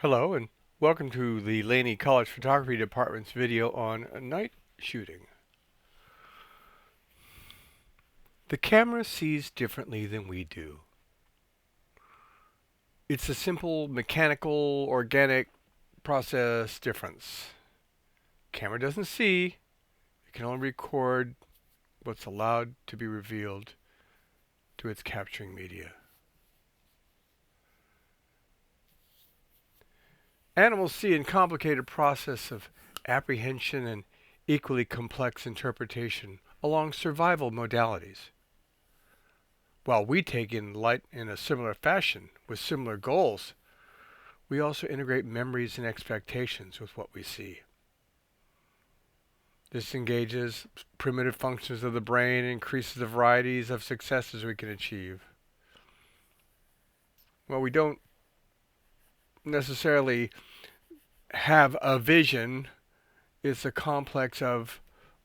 Hello and welcome to the Laney College Photography Department's video on night shooting. The camera sees differently than we do. It's a simple mechanical, organic process difference. Camera doesn't see, it can only record what's allowed to be revealed to its capturing media. Animals see a complicated process of apprehension and equally complex interpretation along survival modalities. While we take in light in a similar fashion with similar goals, we also integrate memories and expectations with what we see. This engages primitive functions of the brain and increases the varieties of successes we can achieve. While we don't necessarily have a vision, it's a complex of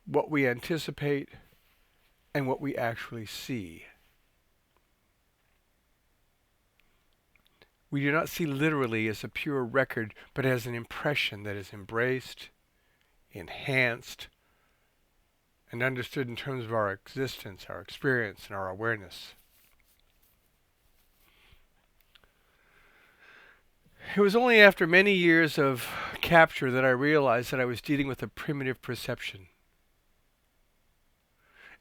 what we anticipate and what we actually see. We do not see literally as a pure record, but as an impression that is embraced, enhanced, and understood in terms of our existence, our experience, and our awareness. It was only after many years of capture that I realized that I was dealing with a primitive perception.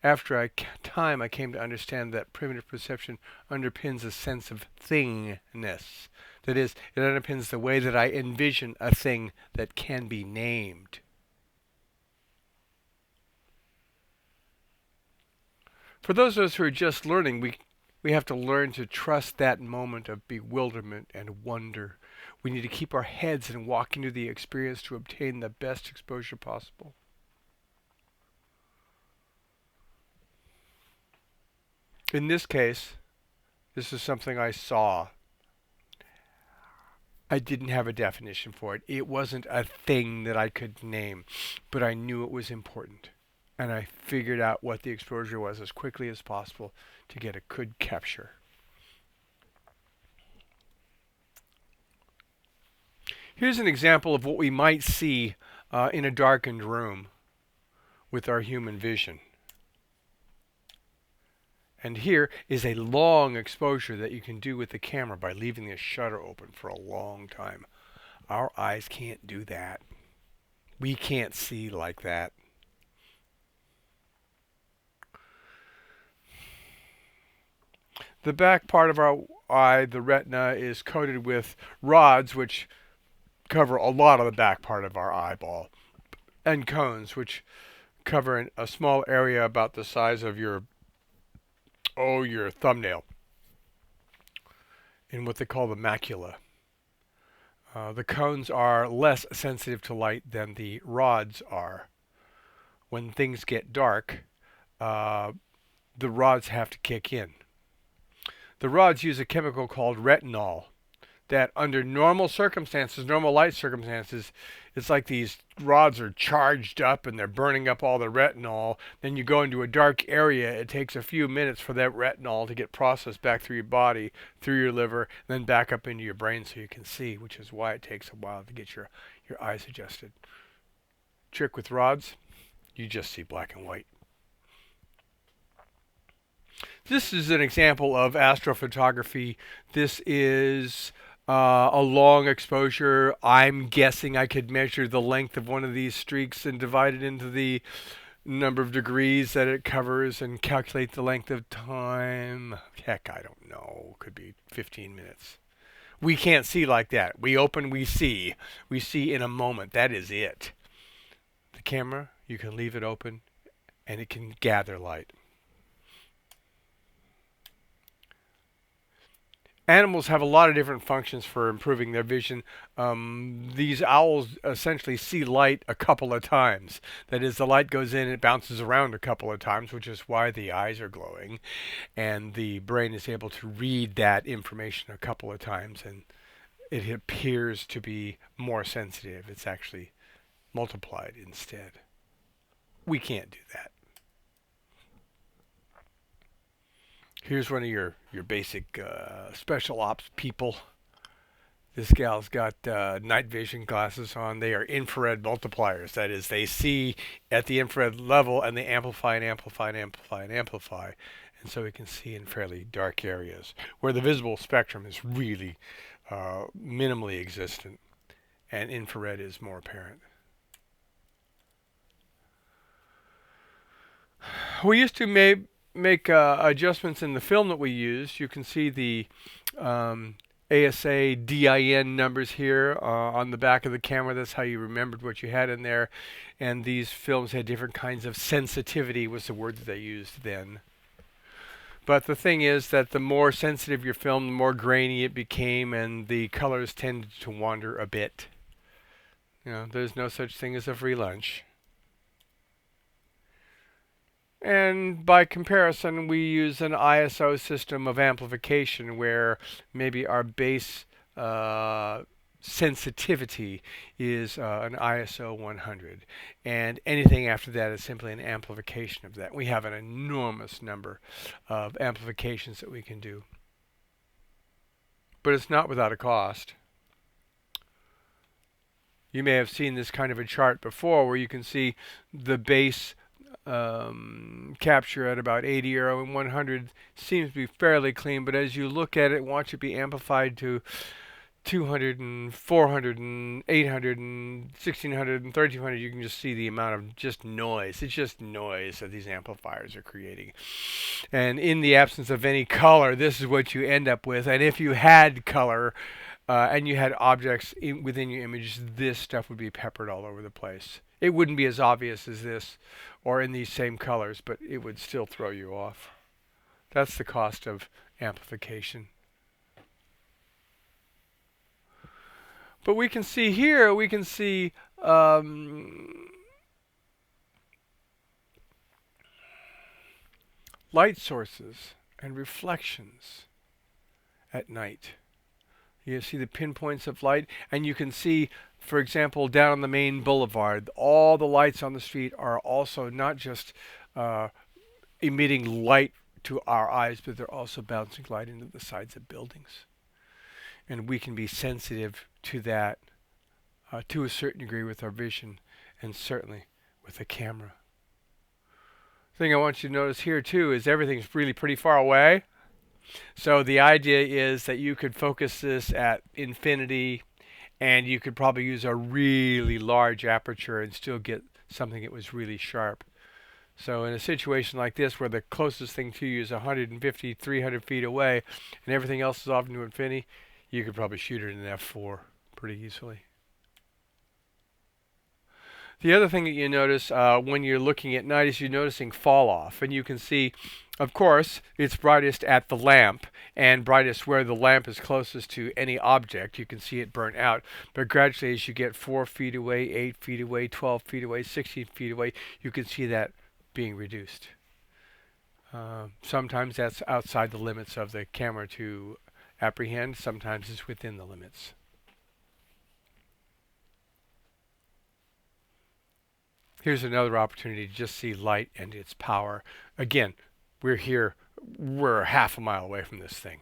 After time, I came to understand that primitive perception underpins a sense of thingness. That is, it underpins the way that I envision a thing that can be named. For those of us who are just learning, we have to learn to trust that moment of bewilderment and wonder. We need to keep our heads and walk into the experience to obtain the best exposure possible. In this case, this is something I saw. I didn't have a definition for it. It wasn't a thing that I could name, but I knew it was important. And I figured out what the exposure was as quickly as possible to get a good capture. Here's an example of what we might see in a darkened room with our human vision. And here is a long exposure that you can do with the camera by leaving the shutter open for a long time. Our eyes can't do that. We can't see like that. The back part of our eye, the retina, is coated with rods which cover a lot of the back part of our eyeball, and cones which cover a small area about the size of your thumbnail in what they call the macula. The cones are less sensitive to light than the rods are. When things get dark, the rods have to kick in. The rods use a chemical called retinol that under normal circumstances, normal light circumstances, it's like these rods are charged up and they're burning up all the retinol. Then you go into a dark area. It takes a few minutes for that retinol to get processed back through your body, through your liver, and then back up into your brain so you can see, which is why it takes a while to get your eyes adjusted. Trick with rods, you just see black and white. This is an example of astrophotography. This is a long exposure. I'm guessing I could measure the length of one of these streaks and divide it into the number of degrees that it covers and calculate the length of time. Heck, I don't know. Could be 15 minutes. We can't see like that. We open, we see. We see in a moment. That is it. The camera, you can leave it open and it can gather light. Animals have a lot of different functions for improving their vision. These owls essentially see light a couple of times. That is, the light goes in, it bounces around a couple of times, which is why the eyes are glowing. And the brain is able to read that information a couple of times, and it appears to be more sensitive. It's actually multiplied instead. We can't do that. Here's one of your basic special ops people. This gal's got night vision glasses on. They are infrared multipliers. That is, they see at the infrared level and they amplify and amplify and amplify and amplify. And so we can see in fairly dark areas where the visible spectrum is really minimally existent and infrared is more apparent. We used to make adjustments in the film that we used. You can see the ASA DIN numbers here on the back of the camera. That's how you remembered what you had in there. And these films had different kinds of sensitivity was the word that they used then. But the thing is that the more sensitive your film, the more grainy it became, and the colors tended to wander a bit. You know, there's no such thing as a free lunch. And by comparison, we use an ISO system of amplification where maybe our base sensitivity is an ISO 100. And anything after that is simply an amplification of that. We have an enormous number of amplifications that we can do. But it's not without a cost. You may have seen this kind of a chart before where you can see the base capture at about 80 euro and 100 seems to be fairly clean, but as you look at it, watch it be amplified to 200 and 400 and 800 and 1600 and 1300, you can just see the amount of just noise. It's just noise that these amplifiers are creating. And in the absence of any color, this is what you end up with. And if you had color and you had objects within your image, this stuff would be peppered all over the place. It wouldn't be as obvious as this or in these same colors, but it would still throw you off. That's the cost of amplification. But we can see here, we can see light sources and reflections at night. You see the pinpoints of light, and you can see, for example, down on the main boulevard, all the lights on the street are also not just emitting light to our eyes, but they're also bouncing light into the sides of buildings. And we can be sensitive to that to a certain degree with our vision, and certainly with a camera. The thing I want you to notice here too is everything's really pretty far away. So the idea is that you could focus this at infinity, and you could probably use a really large aperture and still get something that was really sharp. So in a situation like this where the closest thing to you is 150, 300 feet away and everything else is off into infinity, you could probably shoot it in an f4 pretty easily. The other thing that you notice when you're looking at night is you're noticing fall off. And you can see, of course, it's brightest at the lamp and brightest where the lamp is closest to any object. You can see it burn out. But gradually as you get 4 feet away, 8 feet away, 12 feet away, 16 feet away, you can see that being reduced. Sometimes that's outside the limits of the camera to apprehend. Sometimes it's within the limits. Here's another opportunity to just see light and its power. Again, we're half a mile away from this thing.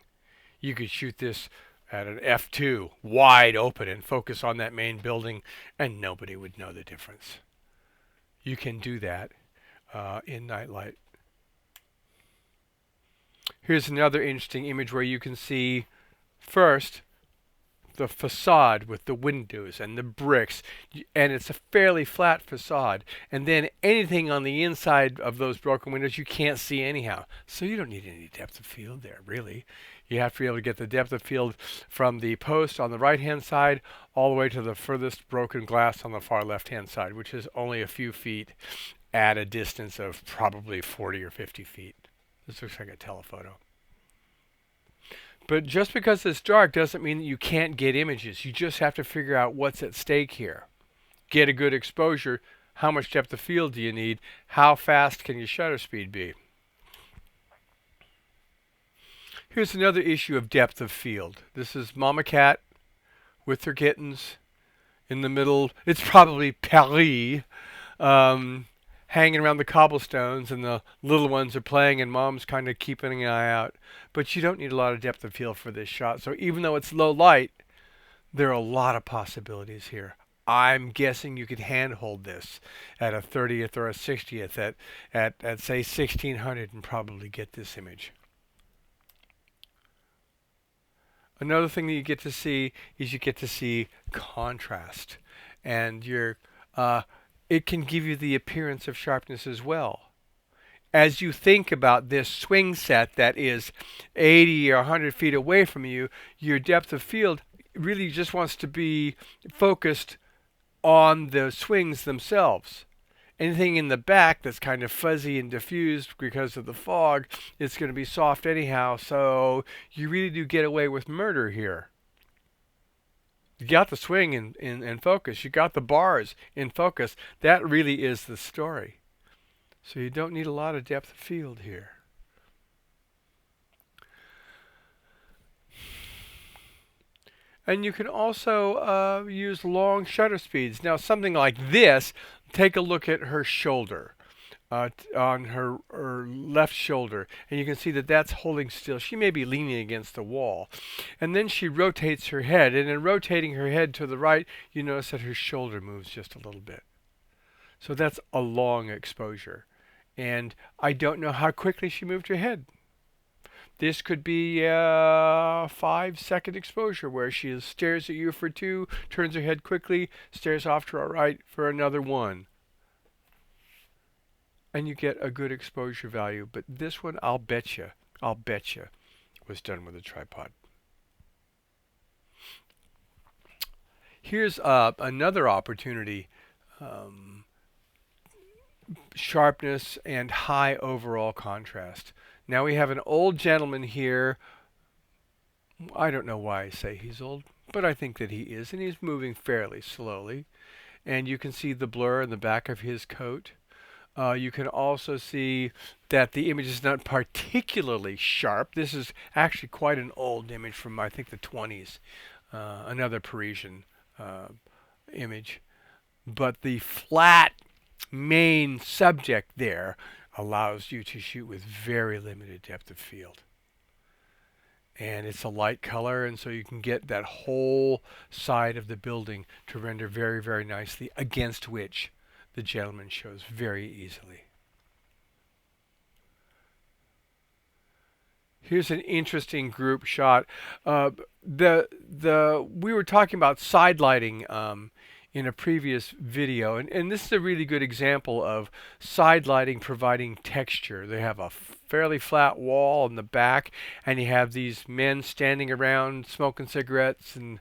You could shoot this at an f2 wide open and focus on that main building and nobody would know the difference. You can do that in nightlight. Here's another interesting image where you can see first the facade with the windows and the bricks, and it's a fairly flat facade, and then anything on the inside of those broken windows you can't see anyhow, so you don't need any depth of field there really. You have to be able to get the depth of field from the post on the right hand side all the way to the furthest broken glass on the far left hand side, which is only a few feet at a distance of probably 40 or 50 feet. This looks like a telephoto. But just because it's dark doesn't mean that you can't get images. You just have to figure out what's at stake here. Get a good exposure. How much depth of field do you need? How fast can your shutter speed be? Here's another issue of depth of field. This is Mama Cat with her kittens in the middle. It's probably Paris. Hanging around the cobblestones, and the little ones are playing and mom's kind of keeping an eye out. But you don't need a lot of depth of field for this shot. So even though it's low light, There are a lot of possibilities here. I'm guessing you could handhold this at a 30th or a 60th at say 1600 and probably get this image. Another thing that you get to see is you get to see contrast, and it can give you the appearance of sharpness as well. As you think about this swing set that is 80 or 100 feet away from you, your depth of field really just wants to be focused on the swings themselves. Anything in the back that's kind of fuzzy and diffused because of the fog, it's going to be soft anyhow, so you really do get away with murder here. You got the swing in focus. You got the bars in focus. That really is the story. So you don't need a lot of depth of field here. And you can also use long shutter speeds. Now something like this, take a look at her shoulder. On her left shoulder, and you can see that that's holding still. She may be leaning against the wall. And then she rotates her head, and in rotating her head to the right, you notice that her shoulder moves just a little bit. So that's a long exposure. And I don't know how quickly she moved her head. This could be a 5-second exposure where she stares at you for 2, turns her head quickly, stares off to her right for another 1. And you get a good exposure value. But this one, I'll bet you, was done with a tripod. Here's another opportunity. Sharpness and high overall contrast. Now we have an old gentleman here. I don't know why I say he's old, but I think that he is, and he's moving fairly slowly. And you can see the blur in the back of his coat. You can also see that the image is not particularly sharp. This is actually quite an old image from, I think, the 20s, another Parisian image. But the flat main subject there allows you to shoot with very limited depth of field. And it's a light color, and so you can get that whole side of the building to render very, very nicely, against which the gentleman shows very easily. Here's an interesting group shot. We were talking about side lighting in a previous video, and this is a really good example of side lighting providing texture. They have a fairly flat wall in the back, and you have these men standing around smoking cigarettes and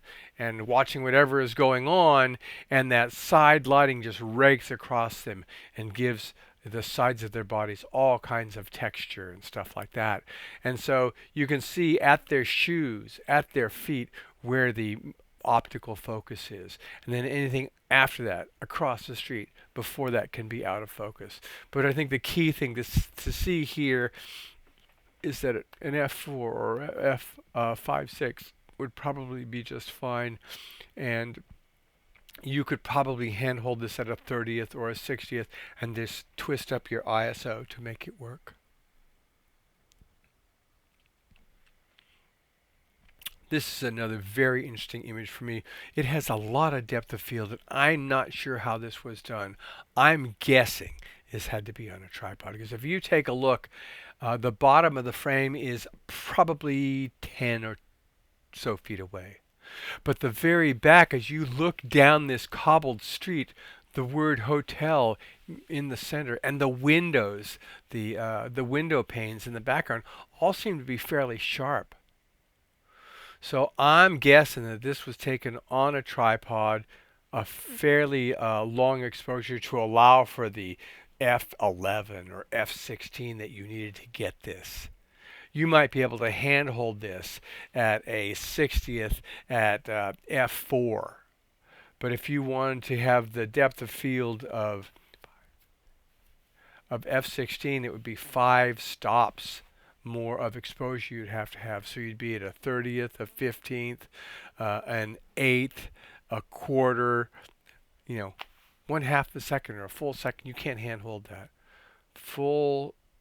watching whatever is going on, and that side lighting just rakes across them and gives the sides of their bodies all kinds of texture and stuff like that. And so you can see at their shoes, at their feet, where the optical focus is, and then anything after that across the street before that can be out of focus. But I think the key thing to see here is that an f4 or f5.6 would probably be just fine, and you could probably handhold this at a 30th or a 60th and just twist up your ISO to make it work. This is another very interesting image for me. It has a lot of depth of field, and I'm not sure how this was done. I'm guessing this had to be on a tripod, because if you take a look, the bottom of the frame is probably 10 or so feet away. But the very back, as you look down this cobbled street, the word hotel in the center, and the windows, the window panes in the background, all seem to be fairly sharp. So I'm guessing that this was taken on a tripod, a fairly long exposure to allow for the f11 or f16 that you needed to get this. You might be able to handhold this at a 60th at f4. But if you wanted to have the depth of field of f16, it would be 5 stops more of exposure you'd have to have. So you'd be at a 30th, a 15th, an 8th, a quarter, 1/2 the second or a full second. You can't handhold that.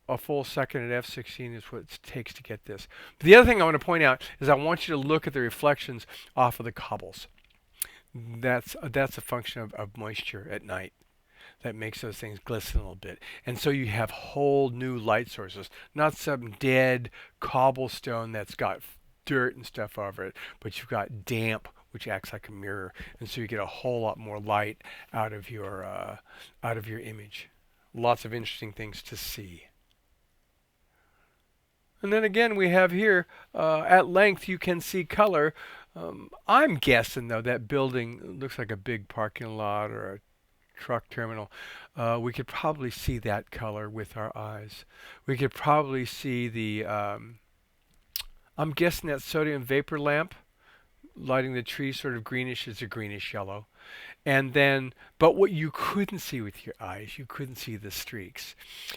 A full second at f16 is what it takes to get this. But the other thing I want to point out is I want you to look at the reflections off of the cobbles. That's a function of moisture at night that makes those things glisten a little bit. And so you have whole new light sources, not some dead cobblestone that's got dirt and stuff over it, but you've got damp, which acts like a mirror, and so you get a whole lot more light out of your image. Lots of interesting things to see. And then again, we have here at length you can see color. I'm guessing though that building looks like a big parking lot or a truck terminal. We could probably see that color with our eyes. We could probably see the. I'm guessing that sodium vapor lamp lighting the tree sort of greenish is a greenish yellow. And then, but what you couldn't see with your eyes, you couldn't see the streaks.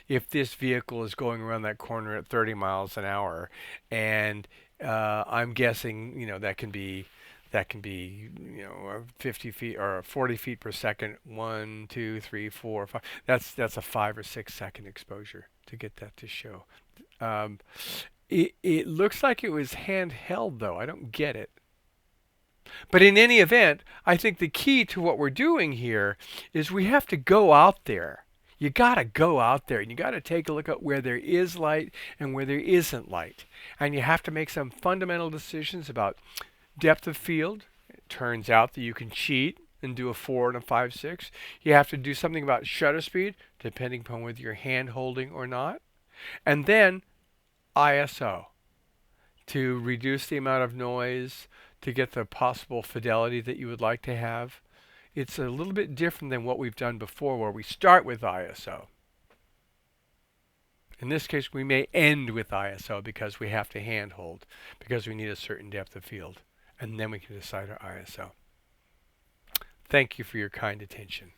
If this vehicle is going around that corner at 30 miles an hour, and I'm guessing, that can be 50 feet or 40 feet per second. 1, 2, 3, 4, 5. That's a 5 or 6 second exposure to get that to show. Um, it looks like it was handheld though. I don't get it. But in any event, I think the key to what we're doing here is we have to go out there. You got to go out there and you got to take a look at where there is light and where there isn't light. And you have to make some fundamental decisions about depth of field. It turns out that you can cheat and do a 4 and a 5/6. You have to do something about shutter speed, depending upon whether you're hand holding or not. And then ISO to reduce the amount of noise, to get the possible fidelity that you would like to have. It's a little bit different than what we've done before where we start with ISO. In this case, we may end with ISO because we have to handhold, because we need a certain depth of field. And then we can decide our ISO. Thank you for your kind attention.